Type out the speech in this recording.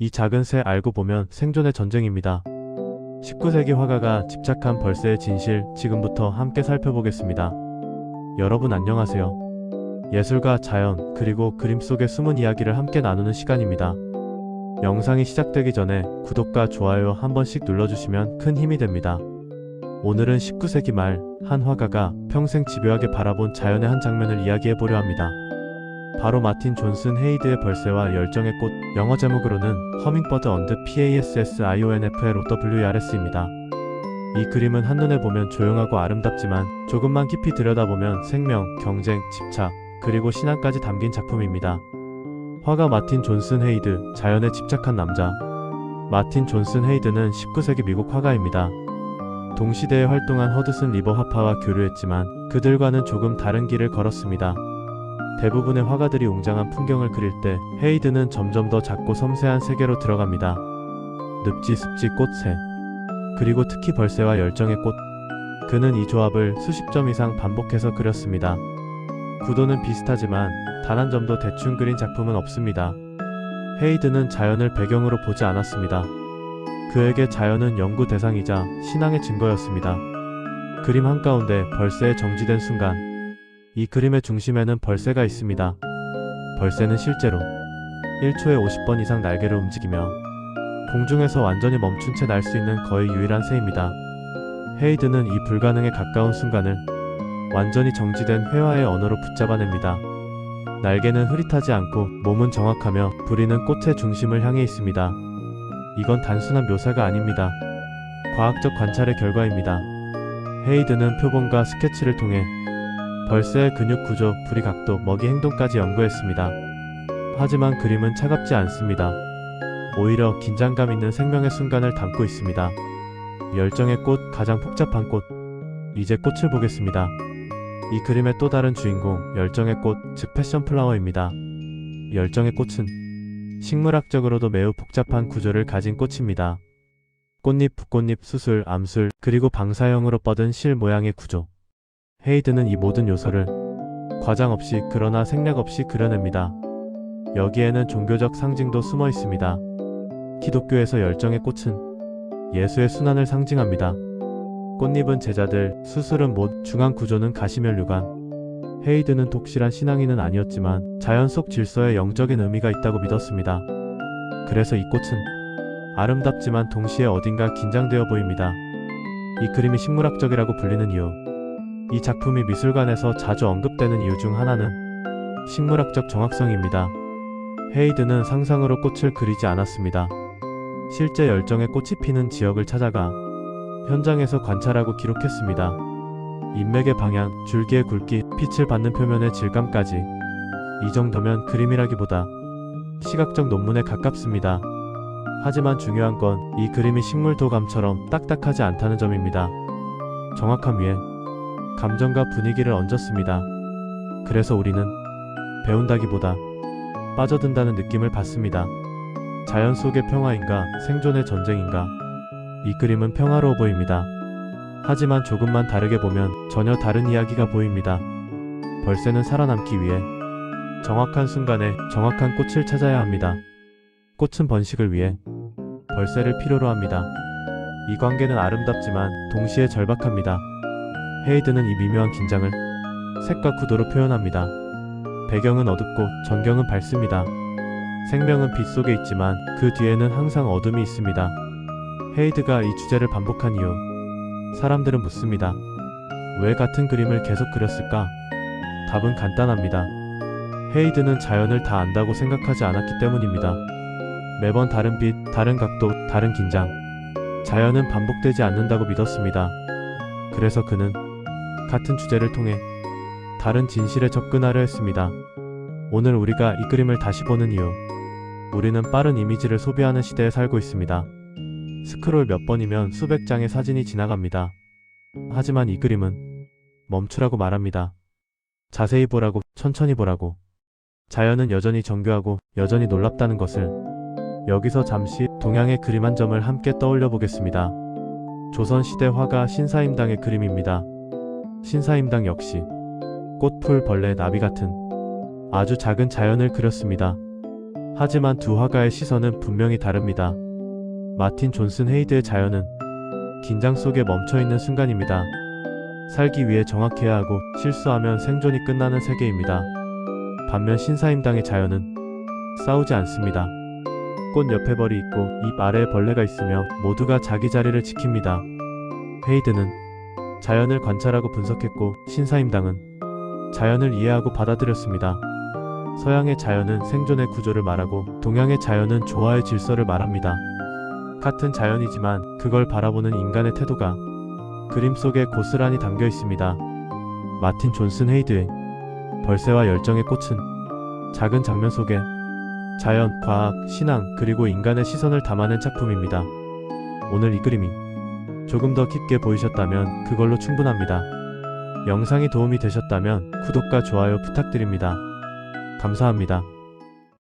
이 작은 새 알고 보면 생존의 전쟁입니다. 19세기 화가가 집착한 벌새의 진실, 지금부터 함께 살펴보겠습니다. 여러분 안녕하세요. 예술과 자연, 그리고 그림 속의 숨은 이야기를 함께 나누는 시간입니다. 영상이 시작되기 전에 구독과 좋아요 한 번씩 눌러주시면 큰 힘이 됩니다. 오늘은 19세기 말 한 화가가 평생 집요하게 바라본 자연의 한 장면을 이야기해보려 합니다. 바로 마틴 존슨 헤이드의 벌새와 열정의 꽃, 영어 제목으로는 Hummingbird on the Passionflowrs입니다. 이 그림은 한눈에 보면 조용하고 아름답지만 조금만 깊이 들여다보면 생명, 경쟁, 집착, 그리고 신앙까지 담긴 작품입니다. 화가 마틴 존슨 헤이드, 자연에 집착한 남자. 마틴 존슨 헤이드는 19세기 미국 화가입니다. 동시대에 활동한 허드슨 리버 화파와 교류했지만 그들과는 조금 다른 길을 걸었습니다. 대부분의 화가들이 웅장한 풍경을 그릴 때 헤이드는 점점 더 작고 섬세한 세계로 들어갑니다. 늪지, 습지, 꽃새, 그리고 특히 벌새와 열정의 꽃. 그는 이 조합을 수십 점 이상 반복해서 그렸습니다. 구도는 비슷하지만 단 한 점도 대충 그린 작품은 없습니다. 헤이드는 자연을 배경으로 보지 않았습니다. 그에게 자연은 연구 대상이자 신앙의 증거였습니다. 그림 한가운데 벌새의 정지된 순간, 이 그림의 중심에는 벌새가 있습니다. 벌새는 실제로 1초에 50번 이상 날개를 움직이며 공중에서 완전히 멈춘 채 날 수 있는 거의 유일한 새입니다. 헤이드는 이 불가능에 가까운 순간을 완전히 정지된 회화의 언어로 붙잡아냅니다. 날개는 흐릿하지 않고 몸은 정확하며 부리는 꽃의 중심을 향해 있습니다. 이건 단순한 묘사가 아닙니다. 과학적 관찰의 결과입니다. 헤이드는 표본과 스케치를 통해 벌새의 근육 구조, 부리 각도, 먹이 행동까지 연구했습니다. 하지만 그림은 차갑지 않습니다. 오히려 긴장감 있는 생명의 순간을 담고 있습니다. 열정의 꽃, 가장 복잡한 꽃. 이제 꽃을 보겠습니다. 이 그림의 또 다른 주인공, 열정의 꽃, 즉 패션플라워입니다. 열정의 꽃은 식물학적으로도 매우 복잡한 구조를 가진 꽃입니다. 꽃잎, 붓꽃잎, 수술, 암술, 그리고 방사형으로 뻗은 실 모양의 구조. 헤이드는 이 모든 요소를 과장 없이 그러나 생략 없이 그려냅니다. 여기에는 종교적 상징도 숨어 있습니다. 기독교에서 열정의 꽃은 예수의 순환을 상징합니다. 꽃잎은 제자들, 수술은 못, 중앙 구조는 가시면류관. 헤이드는 독실한 신앙인은 아니었지만 자연 속 질서에 영적인 의미가 있다고 믿었습니다. 그래서 이 꽃은 아름답지만 동시에 어딘가 긴장되어 보입니다. 이 그림이 식물학적이라고 불리는 이유. 이 작품이 미술관에서 자주 언급되는 이유 중 하나는 식물학적 정확성입니다. 헤이드는 상상으로 꽃을 그리지 않았습니다. 실제 열정의 꽃이 피는 지역을 찾아가 현장에서 관찰하고 기록했습니다. 인맥의 방향, 줄기의 굵기, 빛을 받는 표면의 질감까지. 이 정도면 그림이라기보다 시각적 논문에 가깝습니다. 하지만 중요한 건 이 그림이 식물 도감처럼 딱딱하지 않다는 점입니다. 정확함 위에 감정과 분위기를 얹었습니다. 그래서 우리는 배운다기보다 빠져든다는 느낌을 받습니다. 자연 속의 평화인가, 생존의 전쟁인가? 이 그림은 평화로워 보입니다. 하지만 조금만 다르게 보면 전혀 다른 이야기가 보입니다. 벌새는 살아남기 위해 정확한 순간에 정확한 꽃을 찾아야 합니다. 꽃은 번식을 위해 벌새를 필요로 합니다. 이 관계는 아름답지만 동시에 절박합니다. 헤이드는 이 미묘한 긴장을 색과 구도로 표현합니다. 배경은 어둡고 전경은 밝습니다. 생명은 빛 속에 있지만 그 뒤에는 항상 어둠이 있습니다. 헤이드가 이 주제를 반복한 이유. 사람들은 묻습니다. 왜 같은 그림을 계속 그렸을까? 답은 간단합니다. 헤이드는 자연을 다 안다고 생각하지 않았기 때문입니다. 매번 다른 빛, 다른 각도, 다른 긴장. 자연은 반복되지 않는다고 믿었습니다. 그래서 그는 같은 주제를 통해 다른 진실에 접근하려 했습니다. 오늘 우리가 이 그림을 다시 보는 이유. 우리는 빠른 이미지를 소비하는 시대에 살고 있습니다. 스크롤 몇 번이면 수백 장의 사진이 지나갑니다. 하지만 이 그림은 멈추라고 말합니다. 자세히 보라고, 천천히 보라고. 자연은 여전히 정교하고 여전히 놀랍다는 것을. 여기서 잠시 동양의 그림 한 점을 함께 떠올려 보겠습니다. 조선시대 화가 신사임당의 그림입니다. 신사임당 역시 꽃, 풀, 벌레, 나비 같은 아주 작은 자연을 그렸습니다. 하지만 두 화가의 시선은 분명히 다릅니다. 마틴 존슨 헤이드의 자연은 긴장 속에 멈춰있는 순간입니다. 살기 위해 정확해야 하고 실수하면 생존이 끝나는 세계입니다. 반면 신사임당의 자연은 싸우지 않습니다. 꽃 옆에 벌이 있고 입 아래에 벌레가 있으며 모두가 자기 자리를 지킵니다. 헤이드는 자연을 관찰하고 분석했고 신사임당은 자연을 이해하고 받아들였습니다. 서양의 자연은 생존의 구조를 말하고 동양의 자연은 조화의 질서를 말합니다. 같은 자연이지만 그걸 바라보는 인간의 태도가 그림 속에 고스란히 담겨 있습니다. 마틴 존슨 헤이드의 벌새와 열정의 꽃은 작은 장면 속에 자연, 과학, 신앙, 그리고 인간의 시선을 담아낸 작품입니다. 오늘 이 그림이 조금 더 깊게 보이셨다면 그걸로 충분합니다. 영상이 도움이 되셨다면 구독과 좋아요 부탁드립니다. 감사합니다.